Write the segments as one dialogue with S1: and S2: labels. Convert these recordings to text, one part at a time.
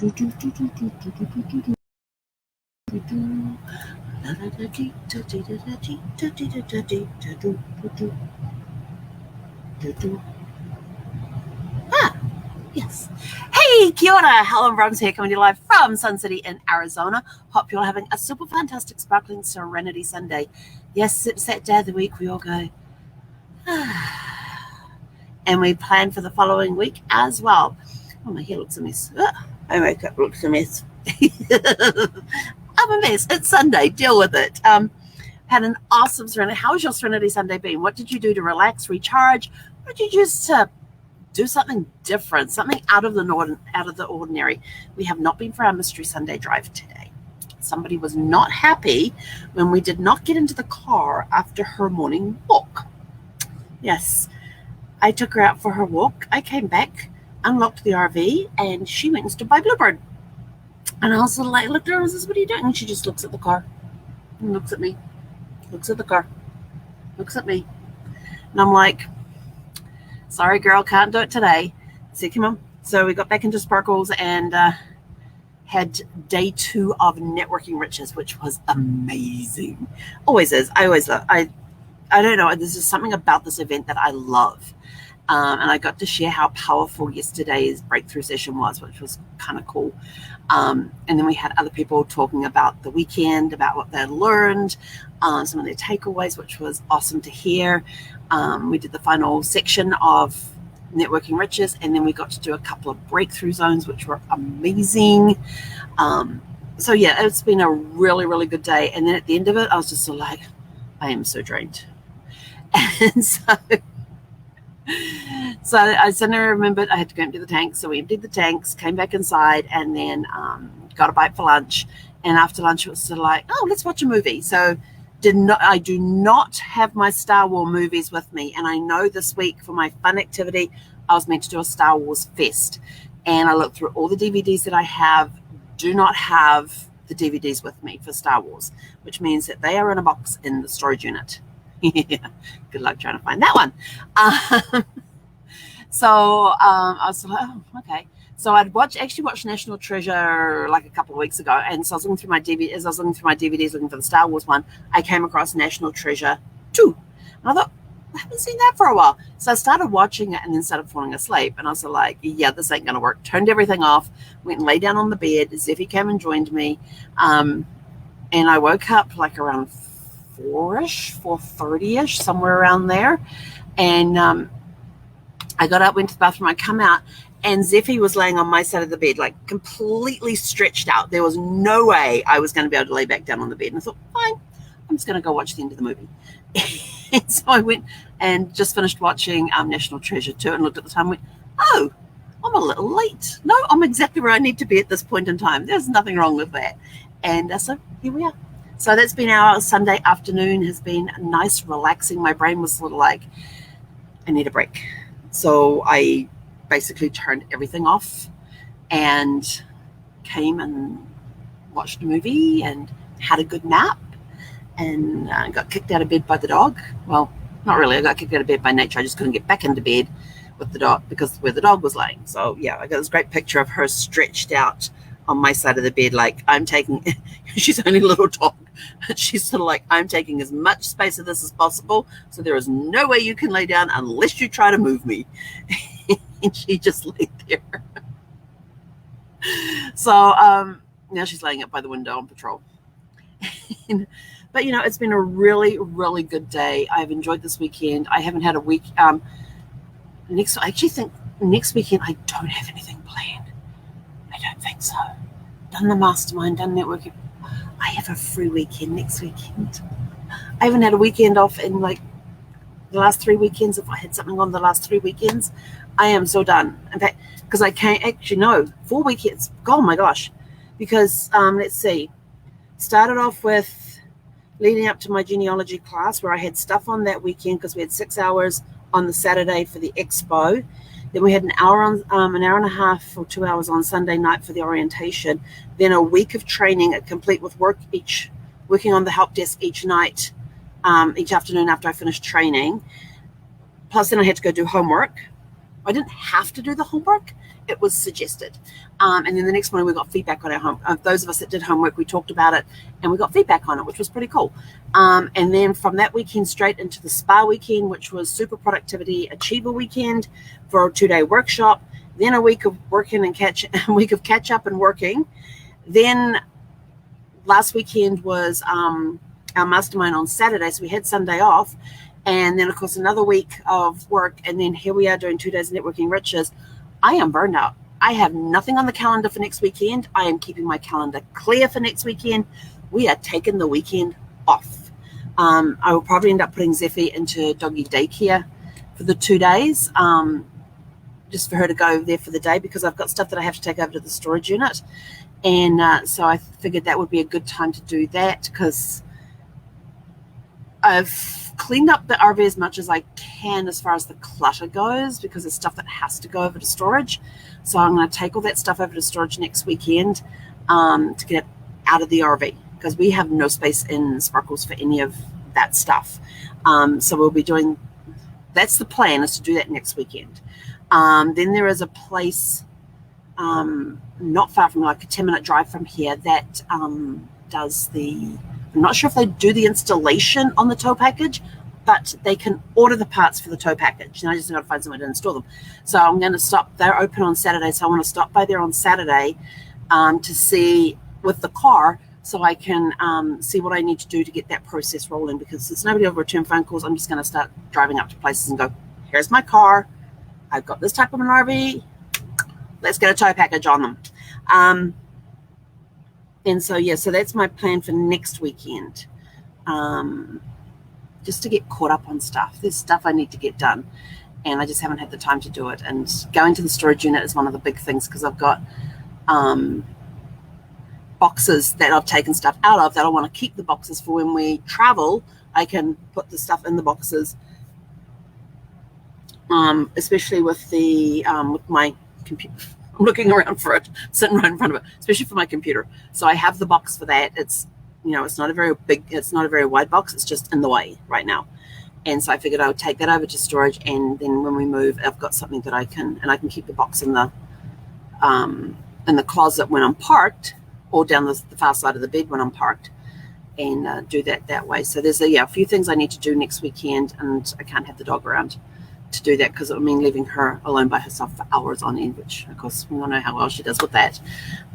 S1: Yes. Hey, kia ora. Helen Brahms here, coming to you live from Sun City in Arizona. Hope you're having a super fantastic, sparkling Serenity Sunday. Yes, it's that day of the week we all go, and we plan for the following week as well. Oh, my hair looks a mess. My makeup looks a mess. I'm a mess. It's Sunday. Deal with it. Had an awesome Serenity. How was your Serenity Sunday been? What did you do to relax, recharge? Or did you just do something different, something out of the ordinary? We have not been for our Mystery Sunday drive today. Somebody was not happy when we did not get into the car after her morning walk. Yes, I took her out for her walk. I came back, unlocked the RV, and she went and stood by Bluebird. And I was like, looked at her and says, what are you doing? And she just looks at the car and looks at me, looks at the car, looks at me. And I'm like, sorry, girl, can't do it today. I said, come on. So we got back into Sparkles and had day 2 of Networking Riches, which was amazing. Always is. I always love. I don't know. There's just something about this event that I love. And I got to share how powerful yesterday's breakthrough session was, which was kind of cool. And then we had other people talking about the weekend, about what they learned, some of their takeaways, which was awesome to hear. We did the final section of Networking Riches, and then we got to do a couple of breakthrough zones, which were amazing. So yeah, it's been a really, really good day. And then at the end of it, I was just sort of like, I am so drained. And so I suddenly remembered I had to go empty the tanks. So we emptied the tanks, came back inside, and then got a bite for lunch. And after lunch, it was sort of like, oh, let's watch a movie. So I do not have my Star Wars movies with me. And I know this week for my fun activity, I was meant to do a Star Wars fest. And I looked through all the DVDs that I have, do not have the DVDs with me for Star Wars, which means that they are in a box in the storage unit. Yeah, good luck trying to find that one. So I was like, oh, okay. So I'd actually watched National Treasure like a couple of weeks ago, and so I was looking through my DVDs. As I was looking through my DVDs, looking for the Star Wars one, I came across National Treasure 2. And I thought, I haven't seen that for a while. So I started watching it and then started falling asleep. And I was like, yeah, this ain't going to work. Turned everything off, went and lay down on the bed. Zeffy came and joined me. And I woke up like around 4:30ish, somewhere around there. And I got up, went to the bathroom, I come out, and Zeffy was laying on my side of the bed, like completely stretched out. There was no way I was going to be able to lay back down on the bed. And I thought, fine, I'm just going to go watch the end of the movie. And so I went and just finished watching National Treasure 2 and looked at the time and went, oh, I'm a little late. No, I'm exactly where I need to be at this point in time. There's nothing wrong with that. And so here we are. So that's been our Sunday afternoon, has been nice, relaxing. My brain was a little like, I need a break. So I basically turned everything off and came and watched a movie and had a good nap and got kicked out of bed by the dog. Well, not really. I got kicked out of bed by nature. I just couldn't get back into bed with the dog because where the dog was laying. So yeah, I got this great picture of her stretched out on my side of the bed, like I'm taking, she's only a little dog. She's sort of like, I'm taking as much space of this as possible. So there is no way you can lay down unless you try to move me. And she just laid there. So now she's laying up by the window on patrol. But you know, it's been a really, really good day. I've enjoyed this weekend. I haven't had a week. I actually think next weekend I don't have anything planned. I don't think so. Done the mastermind, done networking. I have a free weekend next weekend. I haven't had a weekend off in like the last 3 weekends. If I had something on the last 3 weekends, I am so done. In fact, because I can't actually, no, 4 weekends. Oh my gosh. Because let's see. Started off with leading up to my genealogy class where I had stuff on that weekend because we had 6 hours on the Saturday for the expo. Then we had an hour and a half or 2 hours on Sunday night for the orientation. Then a week of training, complete with working on the help desk each night, each afternoon after I finished training. Plus then I had to go do homework. I didn't have to do the homework. it was suggested. And then the next morning we got feedback on our home. Those of us that did homework, we talked about it and we got feedback on it, which was pretty cool. And then from that weekend straight into the spa weekend, which was super productivity achiever weekend for a 2-day workshop. Then a week of working and a week of catch up and working. Then last weekend was our mastermind on Saturday, so we had Sunday off. And then, of course, another week of work. And then here we are doing 2 days of networking riches. I am burned out. I have nothing on the calendar for next weekend. I am keeping my calendar clear for next weekend. We are taking the weekend off. I will probably end up putting Zeffie into doggy daycare for the 2 days, just for her to go there for the day, because I've got stuff that I have to take over to the storage unit. And so I figured that would be a good time to do that, because I've cleaned up the RV as much as I can as far as the clutter goes, because it's stuff that has to go over to storage. So I'm going to take all that stuff over to storage next weekend to get it out of the RV, because we have no space in Sparkles for any of that stuff. So we'll be doing, that's the plan, is to do that next weekend. Then there is a place not far from, like a 10-minute drive from here, that does the, I'm not sure if they do the installation on the tow package, but they can order the parts for the tow package. And I just got to find somewhere to install them. So I'm going to stop. They're open on Saturday, so I want to stop by there on Saturday to see with the car, so I can see what I need to do to get that process rolling. Because since nobody will return phone calls, I'm just going to start driving up to places and go, here's my car. I've got this type of an RV. Let's get a tow package on them. And so, yeah, so that's my plan for next weekend, just to get caught up on stuff. There's stuff I need to get done, and I just haven't had the time to do it. And going to the storage unit is one of the big things, because I've got boxes that I've taken stuff out of that I want to keep the boxes for when we travel. I can put the stuff in the boxes, especially with the with my computer. I'm looking around for it, sitting right in front of it, especially for my computer. So I have the box for that. It's, you know, it's not a very big, it's not a very wide box. It's just in the way right now. And so I figured I would take that over to storage. And then when we move, I've got something that I can keep the box in the closet when I'm parked, or down the far side of the bed when I'm parked, and do that way. So there's a few things I need to do next weekend, and I can't have the dog around to do that, because it would mean leaving her alone by herself for hours on end, which of course we all know how well she does with that.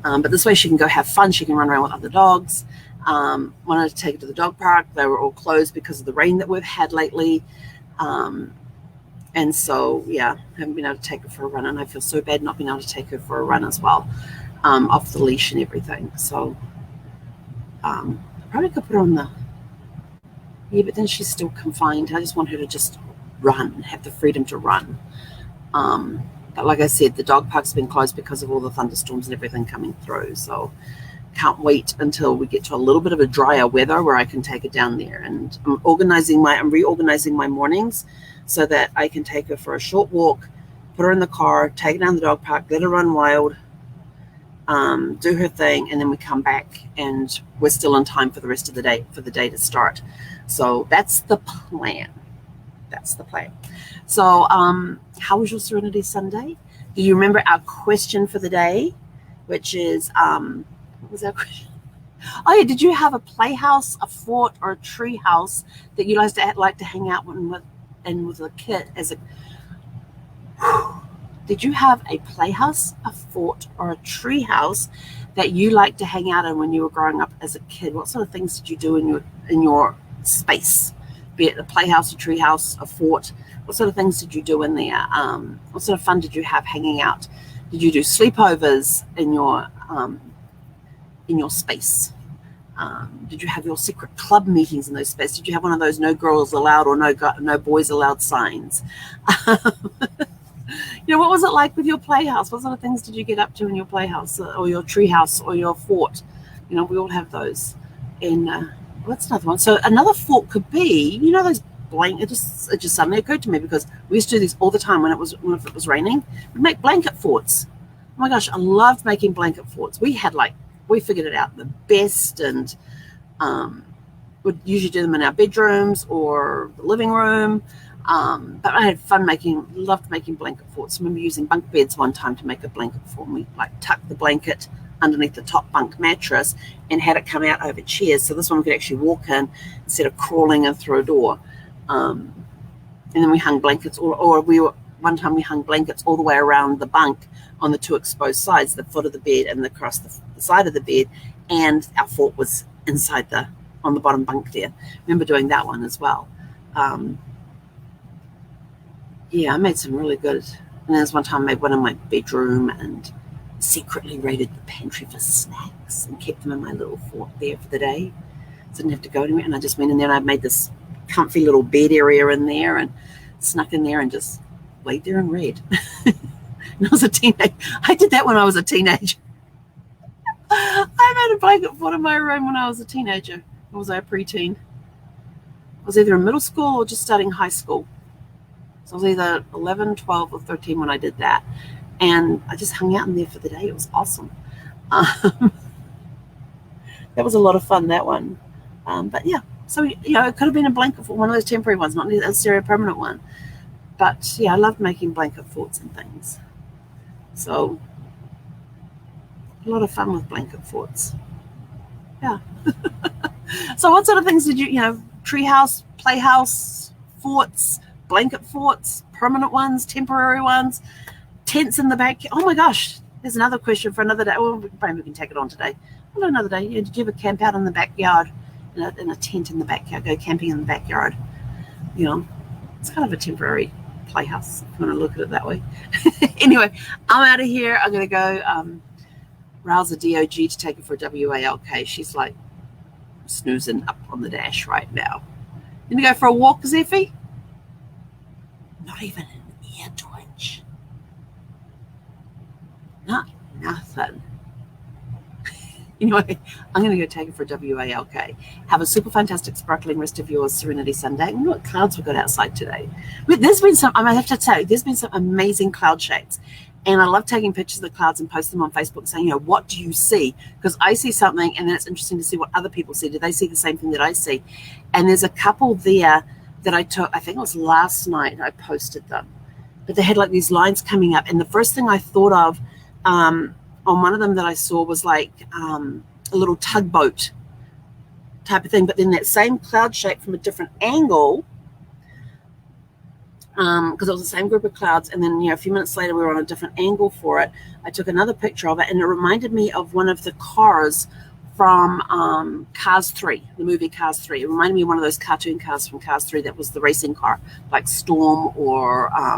S1: But this way she can go have fun. She can run around with other dogs. Wanted to take her to the dog park. They were all closed because of the rain that we've had lately. And so, yeah, I haven't been able to take her for a run, and I feel so bad not being able to take her for a run as well, off the leash and everything. So I probably could put her on the, yeah, but then she's still confined. I just want her to just run, have the freedom to run. But like I said, the dog park's been closed because of all the thunderstorms and everything coming through. So can't wait until we get to a little bit of a drier weather where I can take her down there. And I'm reorganizing my mornings so that I can take her for a short walk, put her in the car, take her down the dog park, let her run wild, do her thing, and then we come back and we're still in time for the rest of the day, for the day to start. So that's the plan. That's the plan. So how was your Serenity Sunday? Do you remember our question for the day, which is, what was our question? Oh yeah, did you have a playhouse, a fort, or a tree house that you like to hang out with a kid as a Did you have a playhouse, a fort, or a tree house that you liked to hang out in when you were growing up as a kid? What sort of things did you do in your space? Be it a playhouse, a tree house, a fort. What sort of things did you do in there? What sort of fun did you have hanging out? Did you do sleepovers in your space? Did you have your secret club meetings in those spaces? Did you have one of those no girls allowed or no boys allowed signs? What was it like with your playhouse? What sort of things did you get up to in your playhouse or your tree house or your fort? We all have those. And what's another one? So another fort could be, those it just suddenly occurred to me because we used to do these all the time when it was raining. We'd make blanket forts. Oh my gosh, I loved making blanket forts. We figured it out the best, and would usually do them in our bedrooms or the living room. But I had fun loved making blanket forts. I remember using bunk beds one time to make a blanket fort. We like tucked the blanket underneath the top bunk mattress and had it come out over chairs. So this one we could actually walk in instead of crawling in through a door. And then we hung blankets, one time we hung blankets all the way around the bunk on the two exposed sides, the foot of the bed and across the side of the bed, and our fort was inside on the bottom bunk there. Remember doing that one as well. Yeah, I made some really good. And there's one time I made one in my bedroom and secretly raided the pantry for snacks and kept them in my little fort there for the day. So I didn't have to go anywhere. And I just went in there and I made this comfy little bed area in there and snuck in there and just laid there and read. And I was a teenager. I did that when I was a teenager. I made a blanket fort in my room when I was a teenager. Or was I a preteen? I was either in middle school or just starting high school. So I was either 11, 12, or 13 when I did that. And I just hung out in there for the day. It was awesome. That was a lot of fun, that one. But yeah, so, it could have been a blanket fort, one of those temporary ones, not necessarily a permanent one. But yeah, I loved making blanket forts and things. So a lot of fun with blanket forts. Yeah. So what sort of things did you, treehouse, playhouse, forts, blanket forts, permanent ones, temporary ones, tents in the back? Oh my gosh, there's another question for another day. Well, maybe we can take it on today. Well, another day. Did you ever camp out in the backyard, in a tent in the backyard, go camping in the backyard? It's kind of a temporary playhouse, if you want to look at it that way. Anyway, I'm out of here. I'm going to go rouse a DOG to take her for WALK. She's like snoozing up on the dash right now. You going to go for a walk, Zeffie? Not even an ear twitch. Nothing. Anyway, I'm going to go take it for WALK. Have a super fantastic, sparkling rest of your Serenity Sunday. I wonder what clouds we've got outside today. There's been some, I have to tell you, there's been some amazing cloud shapes. And I love taking pictures of the clouds and post them on Facebook saying, what do you see? Because I see something and then it's interesting to see what other people see. Do they see the same thing that I see? And there's a couple there that I took, I think it was last night, I posted them. But they had like these lines coming up. And the first thing I thought of on one of them that I saw was like a little tugboat type of thing. But then that same cloud shape from a different angle, because it was the same group of clouds, and then a few minutes later we were on a different angle for it. I took another picture of it, and it reminded me of one of the cars from Cars 3, the movie Cars 3. It reminded me of one of those cartoon cars from Cars 3 that was the racing car, like Storm or I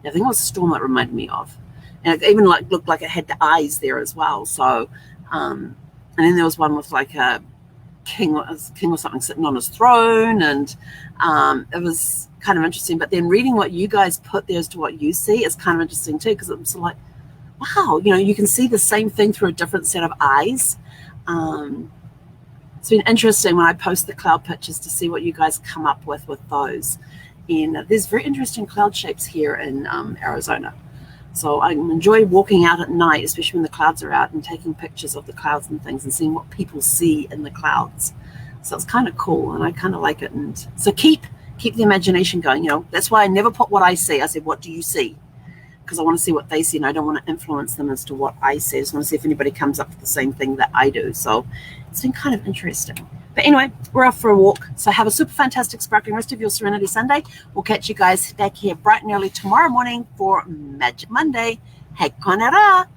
S1: think it was Storm it reminded me of. And it even looked like it had the eyes there as well. So, and then there was one with like a king or something sitting on his throne, and it was kind of interesting. But then reading what you guys put there as to what you see is kind of interesting too, because it's like, wow, you can see the same thing through a different set of eyes. It's been interesting when I post the cloud pictures to see what you guys come up with those. And there's very interesting cloud shapes here in Arizona. So I enjoy walking out at night, especially when the clouds are out, and taking pictures of the clouds and things and seeing what people see in the clouds. So it's kind of cool, and I kind of like it. And so keep the imagination going. That's why I never put what I see. I said, what do you see? Because I want to see what they see, and I don't want to influence them as to what I see. I just want to see if anybody comes up with the same thing that I do. So it's been kind of interesting. But anyway, we're off for a walk. So have a super fantastic, sparkling rest of your Serenity Sunday. We'll catch you guys back here bright and early tomorrow morning for Magic Monday. Hei konera!